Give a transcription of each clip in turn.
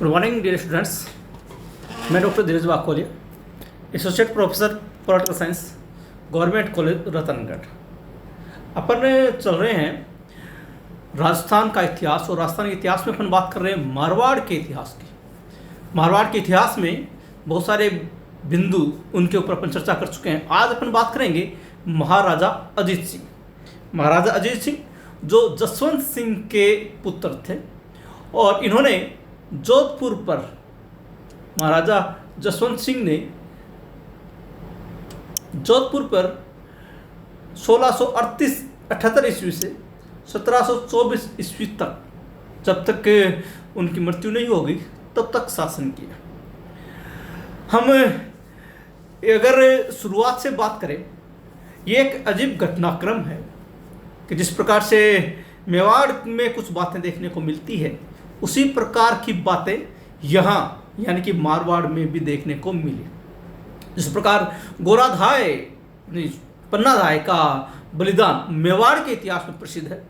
Good morning dear students. मैं doctor Dheeraj Wakoliya, associate professor political science, government college Ratangarh. अपन चल रहे हैं राजस्थान का इतिहास, और राजस्थान के इतिहास में अपन बात कर रहे हैं मारवाड़ के इतिहास की। मारवाड़ के इतिहास में बहुत सारे बिंदु उनके ऊपर अपन चर्चा कर चुके हैं। आज अपन बात करेंगे महाराजा अजीत सिंह। महाराजा अजीत सिंह जो जसवंत सिंह के पुत्र थे, और इन्होंने जोधपुर पर, महाराजा जसवंत सिंह ने जोधपुर पर 1638 ईस्वी से 1724 ईस्वी तक, जब तक उनकी मृत्यु नहीं होगी तब तक शासन किया। हम अगर शुरुआत से बात करें, ये एक अजीब घटनाक्रम है कि जिस प्रकार से मेवाड़ में कुछ बातें देखने को मिलती है, उसी प्रकार की बातें यहाँ यानी कि मारवाड़ में भी देखने को मिली। जिस प्रकार गोराधाय पन्नाधाय का बलिदान मेवाड़ के इतिहास में प्रसिद्ध है,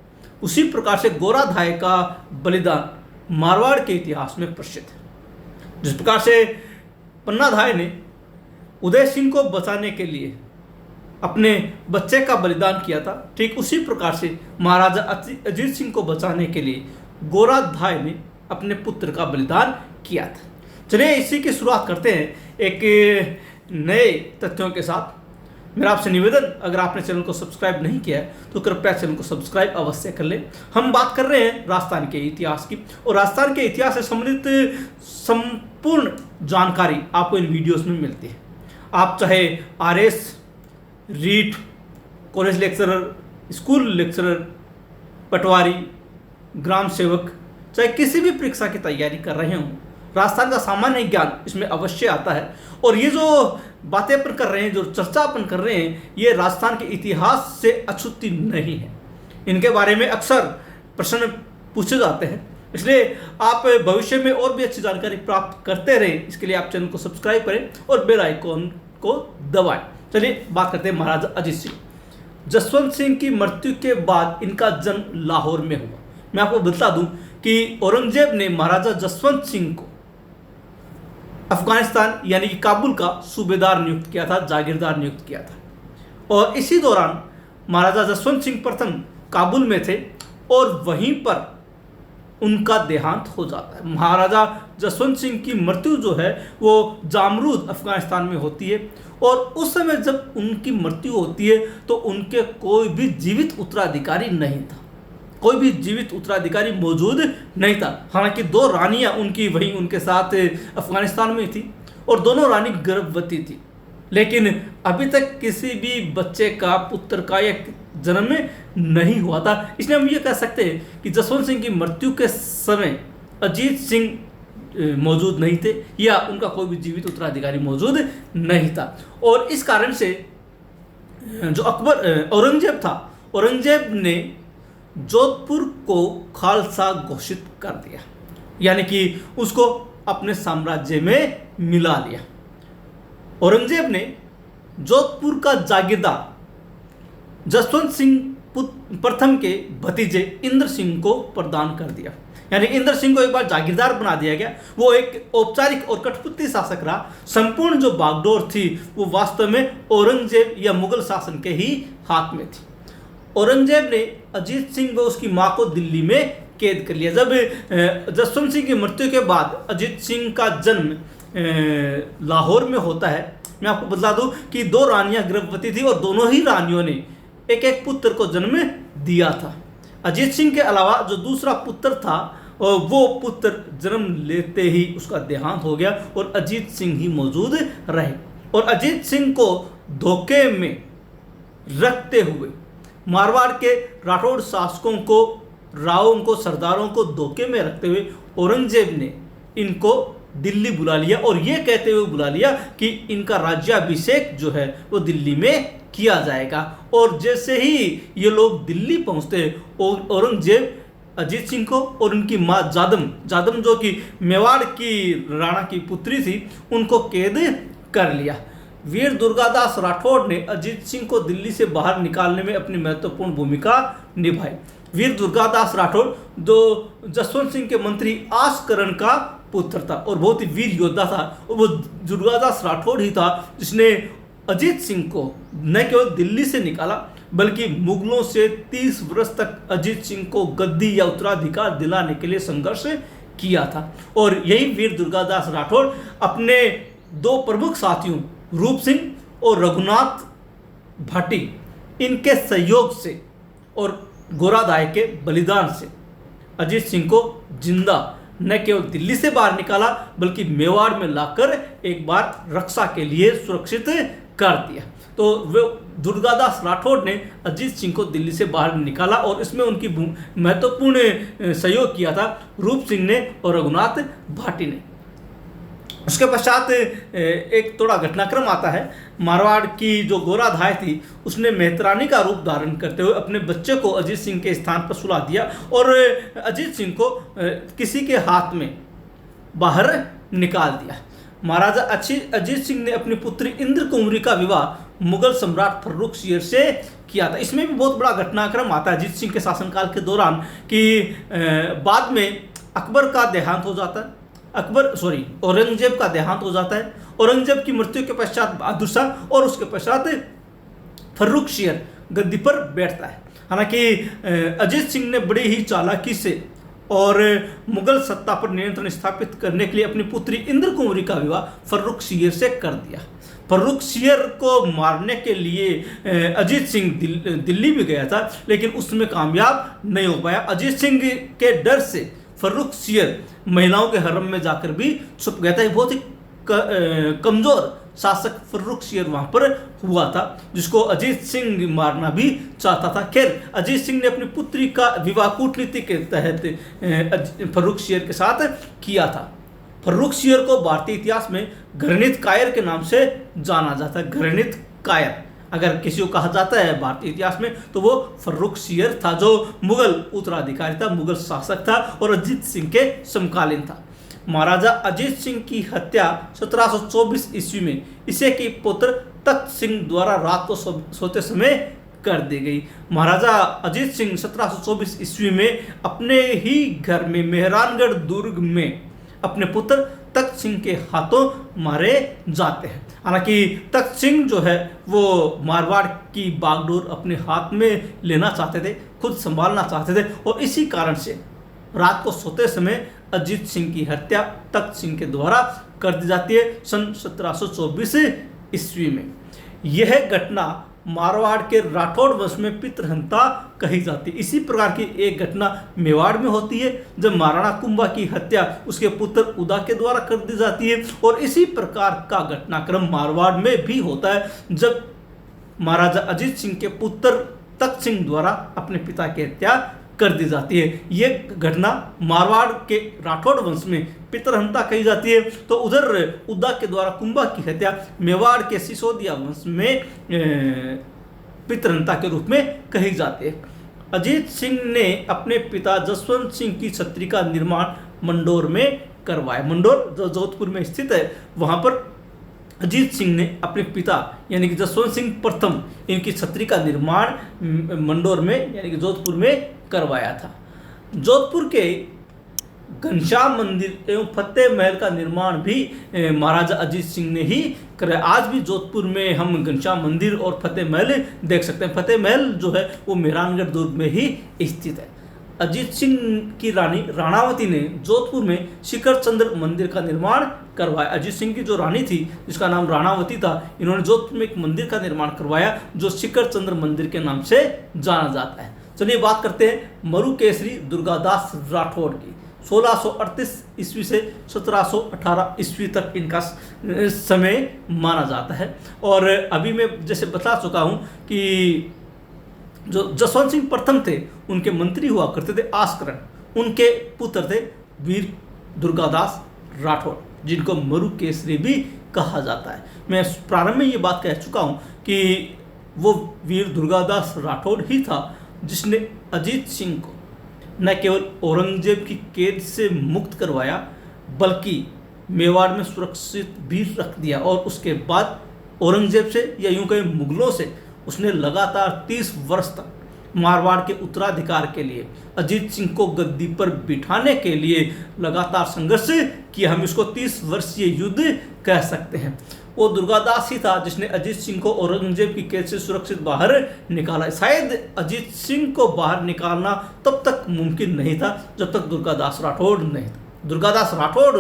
उसी प्रकार से गोराधाय का बलिदान मारवाड़ के इतिहास में प्रसिद्ध है। जिस प्रकार से पन्नाधाय ने उदय सिंह को बचाने के लिए अपने बच्चे का बलिदान किया था, ठीक उसी प्रकार से महाराजा अजीत सिंह को बचाने के लिए गोराधाय ने अपने पुत्र का बलिदान किया था। चलिए इसी की शुरुआत करते हैं एक नए तथ्यों के साथ। मेरा आपसे निवेदन, अगर आपने चैनल को सब्सक्राइब नहीं किया है तो कृपया चैनल को सब्सक्राइब अवश्य कर लें। हम बात कर रहे हैं राजस्थान के इतिहास की, और राजस्थान के इतिहास से संबंधित संपूर्ण जानकारी आपको इन वीडियोस में मिलती है। आप चाहे RS, REET, college lecturer, school lecturer, patwari, ग्राम सेवक, चाहे किसी भी परीक्षा की तैयारी कर रहे हों, राजस्थान का सामान्य ज्ञान इसमें अवश्य आता है। और ये जो बातें अपन कर रहे हैं, जो चर्चा अपन कर रहे हैं, ये राजस्थान के इतिहास से अछूती नहीं है। इनके बारे में अक्सर प्रश्न पूछे जाते हैं, इसलिए आप भविष्य में और भी अच्छी जानकारी प्राप्त करते रहें। इसके लिए आप चैनल को सब्सक्राइब करें और बेल आइकॉन को दबाएं। चलिए बात करते हैं महाराजा अजीत सिंह। जसवंत सिंह की मृत्यु के बाद इनका जन्म लाहौर में हुआ। मैं आपको बता दूं कि औरंगजेब ने महाराजा जसवंत सिंह को अफगानिस्तान यानी कि काबुल का सूबेदार नियुक्त किया था, जागीरदार नियुक्त किया था। और इसी दौरान महाराजा जसवंत सिंह प्रथम काबुल में थे और वहीं पर उनका देहांत हो जाता है। महाराजा जसवंत सिंह की मृत्यु जो है वो जामरूद अफगानिस्तान में होती है, और उस समय जब उनकी मृत्यु होती है तो उनके कोई भी जीवित उत्तराधिकारी नहीं था, कोई भी जीवित उत्तराधिकारी मौजूद नहीं था। हालांकि 2 रानियां उनकी वहीं उनके साथ अफगानिस्तान में थी, और दोनों रानी गर्भवती थी, लेकिन अभी तक किसी भी बच्चे का, पुत्र का या जन्म में नहीं हुआ था। इसलिए हम ये कह सकते हैं कि जसवंत सिंह की मृत्यु के समय अजीत सिंह मौजूद नहीं थे, या उनका कोई भी जीवित उत्तराधिकारी मौजूद नहीं था। और इस कारण से जो औरंगजेब था, औरंगजेब ने जोधपुर को खालसा घोषित कर दिया, यानी कि उसको अपने साम्राज्य में मिला लिया। औरंगजेब ने जोधपुर का जागीरदार जसवंत सिंह प्रथम के भतीजे इंद्र सिंह को प्रदान कर दिया, यानी इंद्र सिंह को एक बार जागीरदार बना दिया गया। वो एक औपचारिक और कठपुतली शासक रहा। संपूर्ण जो बागडोर थी वो वास्तव में औरंगजेब या मुगल शासन के ही हाथ में थी। औरंगजेब ने अजीत सिंह व उसकी मां को दिल्ली में कैद कर लिया। जब जसवंत सिंह की मृत्यु के बाद अजीत सिंह का जन्म लाहौर में होता है, मैं आपको बता दूं कि 2 रानियां गर्भवती थी और दोनों ही रानियों ने एक एक पुत्र को जन्म दिया था। अजीत सिंह के अलावा जो दूसरा पुत्र था, वो पुत्र जन्म लेते ही उसका देहांत हो गया और अजीत सिंह ही मौजूद रहे। और अजीत सिंह को धोखे में रखते हुए, मारवाड़ के राठौड़ शासकों को, रावों को, सरदारों को धोखे में रखते हुए औरंगजेब ने इनको दिल्ली बुला लिया, और ये कहते हुए बुला लिया कि इनका राज्याभिषेक जो है वो दिल्ली में किया जाएगा। और जैसे ही ये लोग दिल्ली पहुंचते, औरंगजेब अजीत सिंह को और उनकी मां जादम जो कि मेवाड़ की राणा की पुत्री थी, उनको कैद कर लिया। वीर दुर्गादास राठौड़ ने अजीत सिंह को दिल्ली से बाहर निकालने में अपनी महत्वपूर्ण भूमिका निभाई। वीर दुर्गादास राठौड़ जो जसवंत सिंह के मंत्री आसकरण का पुत्र था और बहुत ही वीर योद्धा था। और वो दुर्गादास राठौड़ ही था जिसने अजीत सिंह को न केवल दिल्ली से निकाला बल्कि मुगलों से 30 वर्ष तक अजीत सिंह को गद्दी या उत्तराधिकार दिलाने के लिए संघर्ष किया था। और यही वीर दुर्गादास राठौड़ अपने 2 प्रमुख साथियों रूप सिंह और रघुनाथ भाटी इनके सहयोग से और गोरादाय के बलिदान से अजीत सिंह को जिंदा न केवल दिल्ली से बाहर निकाला बल्कि मेवाड़ में लाकर एक बार रक्षा के लिए सुरक्षित कर दिया। तो वो दुर्गादास राठौड़ ने अजीत सिंह को दिल्ली से बाहर निकाला और इसमें उनकी महत्वपूर्ण सहयोग किया था रूप सिंह ने और रघुनाथ भाटी ने। उसके पश्चात एक थोड़ा घटनाक्रम आता है। मारवाड़ की जो गोराधाय थी उसने मेहतरानी का रूप धारण करते हुए अपने बच्चे को अजीत सिंह के स्थान पर सुला दिया और अजीत सिंह को किसी के हाथ में बाहर निकाल दिया। महाराजा अजीत सिंह ने अपनी पुत्री इंद्र कुंवरी का विवाह मुगल सम्राट फर्रुख शेर से किया था। इसमें भी बहुत बड़ा घटनाक्रम आता है अजीत सिंह के शासनकाल के दौरान कि बाद में अकबर का देहांत हो जाता है, औरंगजेब का देहांत हो जाता है। औरंगजेब की मृत्यु के पश्चात बहादुर शाह और उसके पश्चात फर्रुख शेर गद्दी पर बैठता है। हालांकि अजीत सिंह ने बड़ी ही चालाकी से और मुगल सत्ता पर नियंत्रण स्थापित करने के लिए अपनी पुत्री इंद्र कुंवरी का विवाह फर्रुख शेर से कर दिया। फर्रुख शेर को मारने के लिए अजीत सिंह दिल्ली भी गया था लेकिन उसमें कामयाब नहीं हो पाया। अजीत सिंह के डर से फर्रुख शेर महिलाओं के हरम में जाकर भी छुप गया था। बहुत ही कमजोर शासक फर्रुख शेर वहां पर हुआ था जिसको अजीत सिंह मारना भी चाहता था। खैर अजीत सिंह ने अपनी पुत्री का विवाह कूटनीति के तहत फर्रुख शेर के साथ किया था। फर्रुख शेर को भारतीय इतिहास में घृणित कायर के नाम से जाना जाता है। घृणित कायर अगर किसी को कहा जाता है भारतीय इतिहास में तो वो फर्रुख शेर था जो मुगल उत्तराधिकारी था, मुगल शासक था और अजीत सिंह के समकालीन था। महाराजा अजीत सिंह की हत्या 1724 ईस्वी में इसे की पुत्र तख्त सिंह द्वारा रात को सोते समय कर दी गई। महाराजा अजीत सिंह 1724 ईस्वी में अपने ही घर में मेहरानगढ़ दुर्ग में अपने पुत्र तख्त सिंह के हाथों मारे जाते हैं। हालांकि तख्त सिंह जो है वो मारवाड़ की बागडोर अपने हाथ में लेना चाहते थे, खुद संभालना चाहते थे और इसी कारण से रात को सोते समय अजीत सिंह की हत्या तख्त सिंह के द्वारा कर दी जाती है सन 1724 ईस्वी में। यह घटना मारवाड़ के राठौड़ वंश में पितृहंता कही जाती है। इसी प्रकार की एक घटना मेवाड़ में होती है जब महाराणा कुंभा की हत्या उसके पुत्र उदा के द्वारा कर दी जाती है और इसी प्रकार का घटनाक्रम मारवाड़ में भी होता है जब महाराजा अजीत सिंह के पुत्र तख्त सिंह द्वारा अपने पिता की हत्या कर दी जाती है। ये घटना मारवाड़ के राठौड़ वंश में पितृहंता कही जाती है तो उधर उदा के द्वारा कुंभा की हत्या मेवाड़ के सिसोदिया वंश में पितृहंता के रूप में कही जाती है। अजीत सिंह ने अपने पिता जसवंत सिंह की छत्री का निर्माण मंडोर में करवाया। मंडोर जो जोधपुर में स्थित है वहां पर अजीत सिंह ने अपने पिता यानी कि जसवंत सिंह प्रथम इनकी छत्री का निर्माण मंडोर में यानी कि जोधपुर में करवाया था। जोधपुर के घनश्याम मंदिर एवं फतेह महल का निर्माण भी महाराजा अजीत सिंह ने ही कराया। आज भी जोधपुर में हम घनश्याम मंदिर और फतेह महल देख सकते हैं। फतेह महल जो है वो मेहरानगढ़ दुर्ग में ही स्थित है। अजीत सिंह की रानी राणावती ने जोधपुर में शिखर चंद्र मंदिर का निर्माण करवाया। अजीत सिंह की जो रानी थी जिसका नाम राणावती था, इन्होंने जोधपुर में एक मंदिर का निर्माण करवाया जो शिखर चंद्र मंदिर के नाम से जाना जाता है। चलिए बात करते हैं मरु केसरी दुर्गादास राठौड़ की। 1638 ईस्वी से 1718 ईस्वी तक इनका समय माना जाता है और अभी मैं जैसे बता चुका हूँ कि जो जसवंत सिंह प्रथम थे उनके मंत्री हुआ करते थे आस्करण, उनके पुत्र थे वीर दुर्गादास राठौड़ जिनको मरु केसरी भी कहा जाता है। मैं प्रारंभ में ये बात कह चुका हूँ कि वो वीर दुर्गादास राठौड़ ही था जिसने अजीत सिंह को न केवल औरंगजेब की कैद से मुक्त करवाया बल्कि मेवाड़ में सुरक्षित भी रख दिया और उसके बाद औरंगजेब से या यूं कहें मुगलों से उसने लगातार 30 वर्ष तक मारवाड़ के उत्तराधिकार के लिए, अजीत सिंह को गद्दी पर बिठाने के लिए लगातार संघर्ष किया। हम इसको 30 वर्षीय युद्ध कह सकते हैं। वो दुर्गादास ही था जिसने अजीत सिंह को औरंगजेब की कैद से सुरक्षित बाहर निकाला। शायद अजीत सिंह को बाहर निकालना तब तक मुमकिन नहीं था जब तक दुर्गादास राठौड़ नहीं था। दुर्गादास राठौड़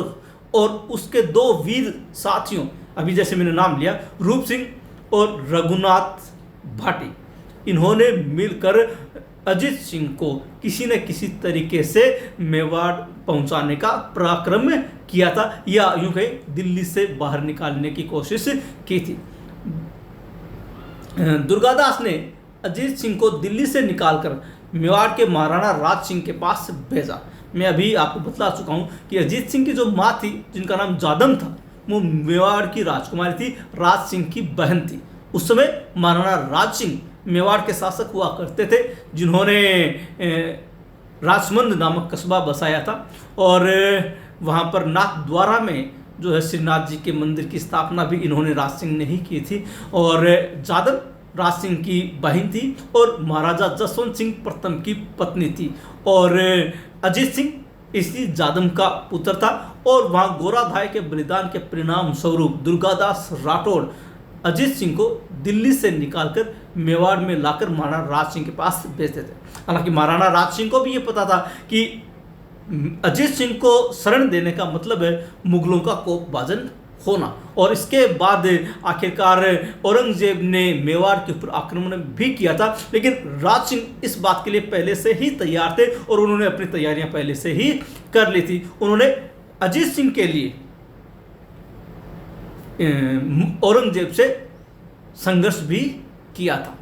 और उसके 2 वीर साथियों, अभी जैसे मैंने नाम लिया, रूप सिंह और रघुनाथ भाटी, इन्होंने मिलकर अजीत सिंह को किसी न किसी तरीके से मेवाड़ पहुंचाने का पराक्रम किया था, या यूं कहें दिल्ली से बाहर निकालने की कोशिश की थी। दुर्गादास ने अजीत सिंह को दिल्ली से निकालकर मेवाड़ के महाराणा राज सिंह के पास भेजा। मैं अभी आपको बतला चुका हूं कि अजीत सिंह की जो माँ थी, जिनका नाम जादम था, वो मेवाड़ की राजकुमारी थी, राज सिंह की बहन थी। उस समय महाराणा राज सिंह मेवाड़ के शासक हुआ करते थे, जिन्होंने राजमंद नामक कस्बा बसाया था, और वहाँ पर नाथ द्वारा में जो है श्रीनाथ जी के मंदिर की स्थापना भी इन्होंने राज सिंह ने ही की थी। और जादम राज सिंह की बहन थी और महाराजा जसवंत सिंह प्रथम की पत्नी थी, और अजीत सिंह इसी जादम का पुत्र था। और वहाँ गोराधाय के बलिदान के परिणाम स्वरूप दुर्गादास राठौड़ अजीत सिंह को दिल्ली से निकालकर मेवाड़ में लाकर महाराणा राज सिंह के पास भेजते थे। हालांकि महाराणा राज सिंह को भी ये पता था कि अजीत सिंह को शरण देने का मतलब है मुगलों का कोपभाजन होना, और इसके बाद आखिरकार औरंगजेब ने मेवाड़ के ऊपर आक्रमण भी किया था। लेकिन राज सिंह इस बात के लिए पहले से ही तैयार थे और उन्होंने अपनी तैयारियां पहले से ही कर ली थी। उन्होंने अजीत सिंह के लिए औरंगजेब से संघर्ष भी किया था।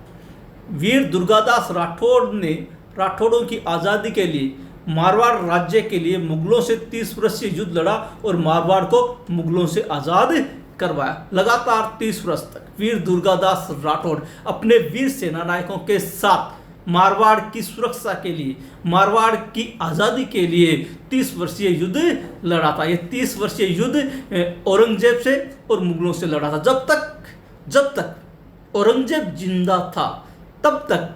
वीर दुर्गादास राठौड़ ने राठौड़ों की आज़ादी के लिए मारवाड़ राज्य के लिए मुगलों से 30 वर्षीय युद्ध लड़ा और मारवाड़ को मुगलों से आज़ाद करवाया। लगातार 30 वर्ष तक वीर दुर्गादास राठौड़ अपने वीर सेना नायकों के साथ मारवाड़ की सुरक्षा के लिए, मारवाड़ की आज़ादी के लिए 30 वर्षीय युद्ध लड़ा था। ये 30 वर्षीय युद्ध औरंगजेब से और मुगलों से लड़ा था। जब तक औरंगजेब जिंदा था तब तक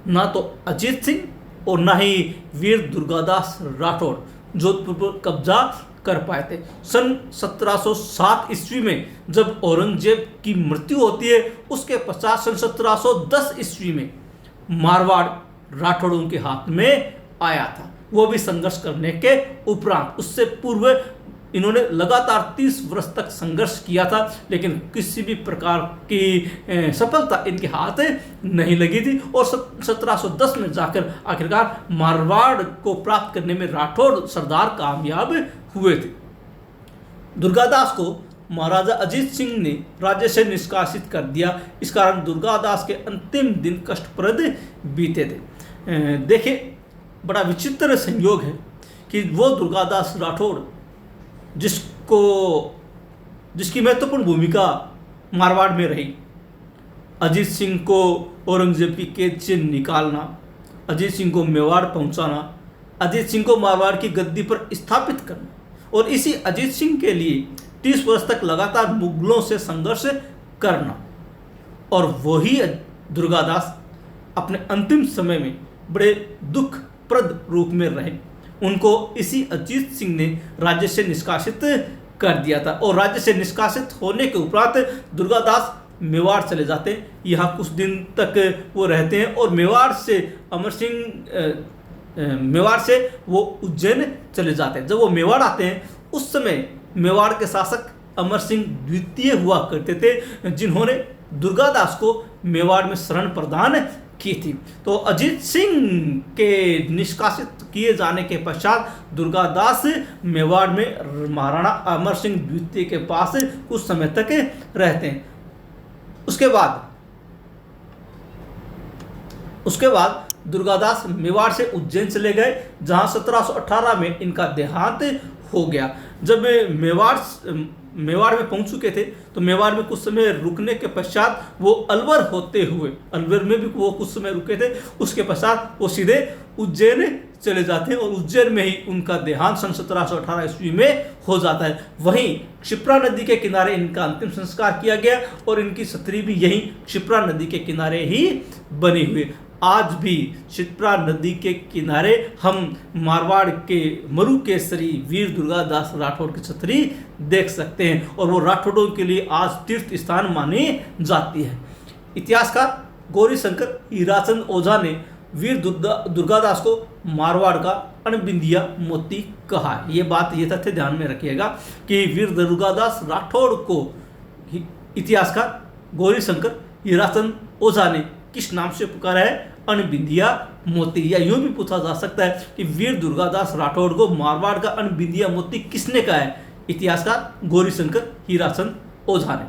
ना तो अजीत सिंह और ना ही वीर दुर्गादास राठौड़ जोधपुर पर कब्जा कर पाए थे। सन 1707 ईस्वी में जब औरंगजेब की मृत्यु होती है, उसके पश्चात सन 1710 ईस्वी में मारवाड़ राठौड़ों के हाथ में आया था, वो भी संघर्ष करने के उपरांत। उससे पूर्व इन्होंने लगातार 30 वर्ष तक संघर्ष किया था, लेकिन किसी भी प्रकार की सफलता इनके हाथ नहीं लगी थी। और 1710 में जाकर आखिरकार मारवाड़ को प्राप्त करने में राठौड़ सरदार कामयाब हुए थे। दुर्गादास को महाराजा अजीत सिंह ने राज्य से निष्कासित कर दिया। इस कारण दुर्गादास के अंतिम दिन कष्टप्रद बीते थे। देखिए, बड़ा विचित्र संयोग है कि वो दुर्गादास राठौड़ जिसकी महत्वपूर्ण भूमिका मारवाड़ में रही, अजीत सिंह को औरंगजेब की कैद से निकालना, अजीत सिंह को मेवाड़ पहुंचाना, अजीत सिंह को मारवाड़ की गद्दी पर स्थापित करना, और इसी अजीत सिंह के लिए 30 वर्ष तक लगातार मुगलों से संघर्ष करना, और वही दुर्गादास अपने अंतिम समय में बड़े दुखप्रद रूप में रहे। उनको इसी अजीत सिंह ने राज्य से निष्कासित कर दिया था, और राज्य से निष्कासित होने के उपरांत दुर्गादास मेवाड़ चले जाते हैं। यहाँ कुछ दिन तक वो रहते हैं और मेवाड़ से वो उज्जैन चले जाते हैं। जब वो मेवाड़ आते हैं उस समय मेवाड़ के शासक अमर सिंह द्वितीय हुआ करते थे, जिन्होंने दुर्गादास को मेवाड़ में शरण प्रदान की थी। तो अजीत सिंह के निष्कासित किए जाने के पश्चात दुर्गादास मेवाड़ में महाराणा अमर सिंह द्वितीय के पास कुछ समय तक रहते हैं। उसके बाद दुर्गादास मेवाड़ से उज्जैन चले गए, जहां 1718 में इनका देहांत हो गया। जब मेवाड़ में पहुंच चुके थे तो मेवाड़ में कुछ समय रुकने के पश्चात वो अलवर में भी वो कुछ समय रुके थे। उसके पश्चात वो सीधे उज्जैन चले जाते हैं और उज्जैन में ही उनका देहांत सन 1718 ईस्वी में हो जाता है। वहीं क्षिप्रा नदी के किनारे इनका अंतिम संस्कार किया गया और इनकी छतरी भी यही क्षिप्रा नदी के किनारे ही बनी हुई। आज भी शिप्रा नदी के किनारे हम मारवाड़ के मरु केसरी वीर दुर्गादास राठौड़ की छतरी देख सकते हैं और वो राठौड़ों के लिए आज तीर्थ स्थान मानी जाती है। इतिहासकार गौरीशंकर हीराचंद ओझा ने वीर दुर्गादास को मारवाड़ का अणबिंदिया मोती कहा। ये बात, ये तथ्य ध्यान में रखिएगा कि वीर दुर्गादास राठौड़ को इतिहासकार गौरीशंकर हीराचंद ओझा ने किस नाम से पुकारा है? अणबिंदिया मोती। या यूं भी पूछा जा सकता है कि वीर दुर्गादास राठौड़ को मारवाड़ का अणबिंदिया मोती किसने कहा है? इतिहासकार गौरीशंकर हीराचंद ओझा ने।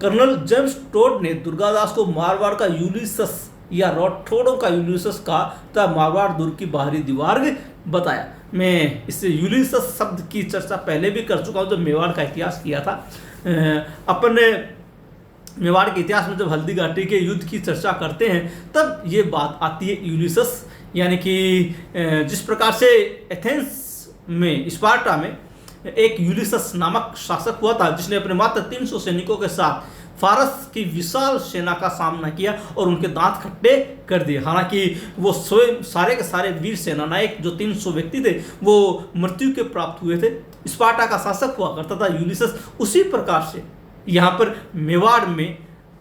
कर्नल जेम्स टोड ने दुर्गादास को मारवाड़ का यूलिसस या राठौड़ों का यूलिसस कहा तथा मारवाड़ दुर्ग की बाहरी दीवार बताया। मैं इससे यूलिसस शब्द की चर्चा पहले भी कर चुका हूँ जब मेवाड़ का इतिहास किया था। अपन मेवाड़ के इतिहास में जब हल्दी घाटी के युद्ध की चर्चा करते हैं तब ये बात आती है यूलिसस, यानी कि जिस प्रकार से एथेंस में, स्पार्टा में एक यूलिसस नामक शासक हुआ था जिसने अपने मात्र 300 सैनिकों के साथ फारस की विशाल सेना का सामना किया और उनके दांत खट्टे कर दिए। हालांकि वो स्वयं सारे के सारे वीर सेनानायक जो 300 व्यक्ति थे वो मृत्यु के प्राप्त हुए थे। स्पार्टा का शासक हुआ करता था यूलिसस। उसी प्रकार से यहाँ पर मेवाड़ में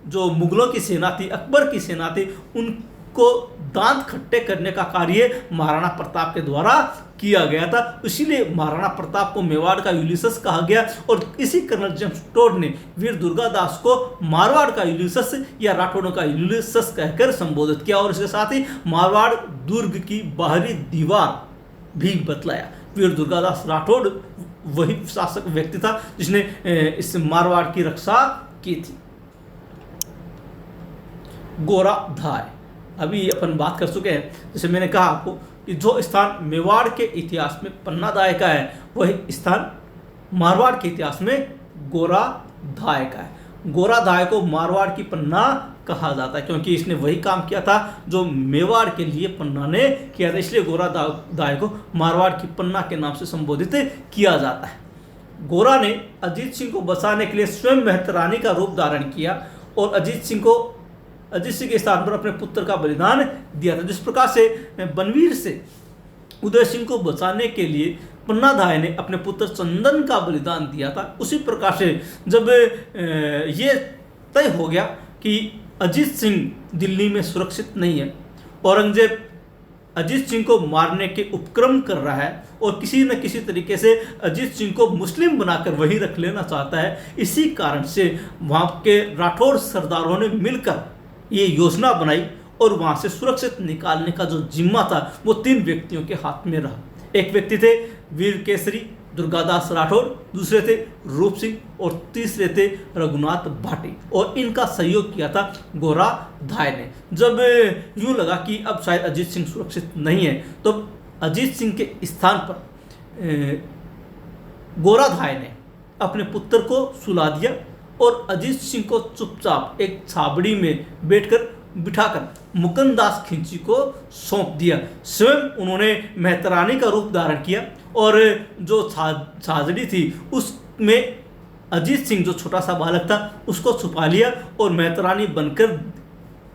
जो मुगलों की सेना थी, अकबर की सेना थी, उनको दांत खट्टे करने का कार्य महाराणा प्रताप के द्वारा किया गया था। इसीलिए महाराणा प्रताप को मेवाड़ का यूलिसस कहा गया और इसी कर्नल जेम्स टोड ने वीर दुर्गादास को मारवाड़ का यूलिसस या राठौड़ों का यूलिसस कहकर संबोधित किया और इसके साथ ही मारवाड़ दुर्ग की बाहरी दीवार भी बतलाया। वीर दुर्गादास राठौड़ वही शासक व्यक्ति था जिसने इस मारवाड़ की रक्षा की थी। गोराधाय, अभी अपन बात कर चुके हैं। जैसे मैंने कहा आपको कि जो स्थान मेवाड़ के इतिहास में पन्नादाय का है वही स्थान मारवाड़ के इतिहास में गोराधाय का है। गोराधाय को मारवाड़ की पन्ना कहा जाता है क्योंकि इसने वही काम किया था जो मेवाड़ के लिए पन्ना ने किया था, इसलिए गोराधाय को मारवाड़ की पन्ना के नाम से संबोधित किया जाता है। गोरा ने अजीत सिंह को बचाने के लिए स्वयं मेहतरानी का रूप धारण किया और अजीत सिंह के स्थान पर अपने पुत्र का बलिदान दिया था। जिस प्रकार से बनवीर से उदय सिंह को बचाने के लिए पन्नाधाय ने अपने पुत्र चंदन का बलिदान दिया था, उसी प्रकार से जब ये तय हो गया कि अजीत सिंह दिल्ली में सुरक्षित नहीं है, औरंगजेब अजीत सिंह को मारने के उपक्रम कर रहा है और किसी न किसी तरीके से अजीत सिंह को मुस्लिम बनाकर वहीं रख लेना चाहता है, इसी कारण से वहाँ के राठौड़ सरदारों ने मिलकर ये योजना बनाई और वहाँ से सुरक्षित निकालने का जो जिम्मा था वो 3 व्यक्तियों के हाथ में रहा। एक व्यक्ति थे वीर केसरी दुर्गादास राठौड़, दूसरे थे रूप सिंह और तीसरे थे रघुनाथ भाटी और इनका सहयोग किया था गोराधाय ने। जब यूँ लगा कि अब शायद अजीत सिंह सुरक्षित नहीं है तो अजीत सिंह के स्थान पर गोराधाय ने अपने पुत्र को सुला दिया और अजीत सिंह को चुपचाप एक छाबड़ी में बिठाकर मुकुंदास खिंची को सौंप दिया। स्वयं उन्होंने मेहतरानी का रूप धारण किया और जो छाजड़ी थी उसमें अजीत सिंह जो छोटा सा बालक था उसको छुपा लिया और मेहतरानी बनकर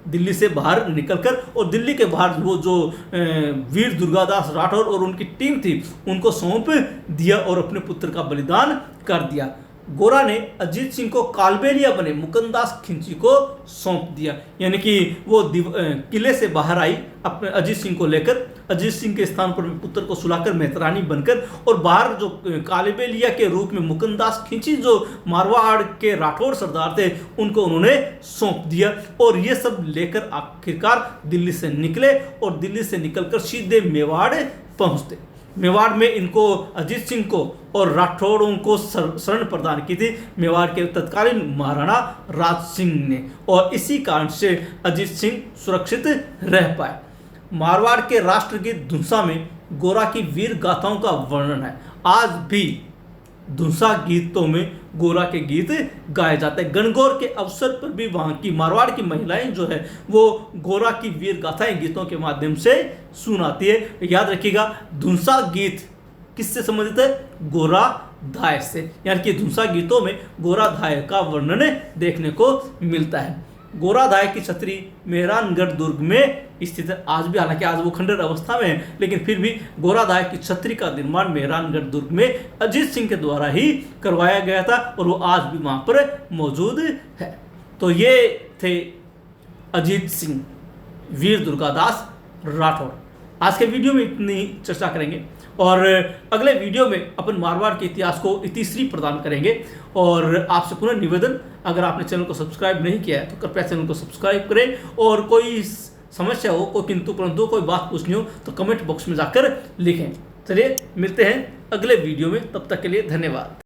दिल्ली से बाहर निकलकर और दिल्ली के बाहर वो जो वीर दुर्गादास राठौड़ और उनकी टीम थी उनको सौंप दिया और अपने पुत्र का बलिदान कर दिया। गोरा ने अजीत सिंह को कालबेलिया बने मुकुंदास खिंची को सौंप दिया, यानी कि वो किले से बाहर आई अपने अजीत सिंह को लेकर, अजीत सिंह के स्थान पर पुत्र को सुलाकर मेहतरानी बनकर और बाहर जो कालबेलिया के रूप में मुकुंदास खिंची जो मारवाड़ के राठौड़ सरदार थे उनको उन्होंने सौंप दिया और ये सब लेकर आखिरकार दिल्ली से निकले और दिल्ली से निकलकर सीधे मेवाड़ पहुंचते। मेवाड़ में इनको अजीत सिंह को और राठौड़ों को शरण प्रदान की थी मेवाड़ के तत्कालीन महाराणा राज सिंह ने और इसी कारण से अजीत सिंह सुरक्षित रह पाए। मारवाड़ के राष्ट्रगीत धुंसा में गोरा की वीर गाथाओं का वर्णन है। आज भी धुंसा गीतों में गोरा के गीत गाए जाते हैं। गणगौर के अवसर पर भी वहाँ की मारवाड़ की महिलाएं जो है वो गोरा की वीर गाथाएं गीतों के माध्यम से सुनाती है। याद रखिएगा धुंसा गीत किससे संबंधित है? गोराधाय से, यानी कि धुंसा गीतों में गोराधाय का वर्णन देखने को मिलता है। गोराधाय की छतरी मेहरानगढ़ दुर्ग में स्थित है आज भी। हालांकि आज वो खंडर अवस्था में है, लेकिन फिर भी घोड़ाधाय की छतरी का निर्माण मेहरानगढ़ दुर्ग में अजीत सिंह के द्वारा ही करवाया गया था और वो आज भी वहाँ पर मौजूद है। तो ये थे अजीत सिंह वीर दुर्गादास राठौर। आज के वीडियो में इतनी चर्चा करेंगे और अगले वीडियो में अपन मारवाड़ के इतिहास को इतिश्री प्रदान करेंगे। और आपसे पुनः निवेदन, अगर आपने चैनल को सब्सक्राइब नहीं किया है तो कृपया चैनल को सब्सक्राइब करें, और कोई समस्या हो, कोई किंतु परंतु कोई बात पूछनी हो तो कमेंट बॉक्स में जाकर लिखें। चलिए मिलते हैं अगले वीडियो में, तब तक के लिए धन्यवाद।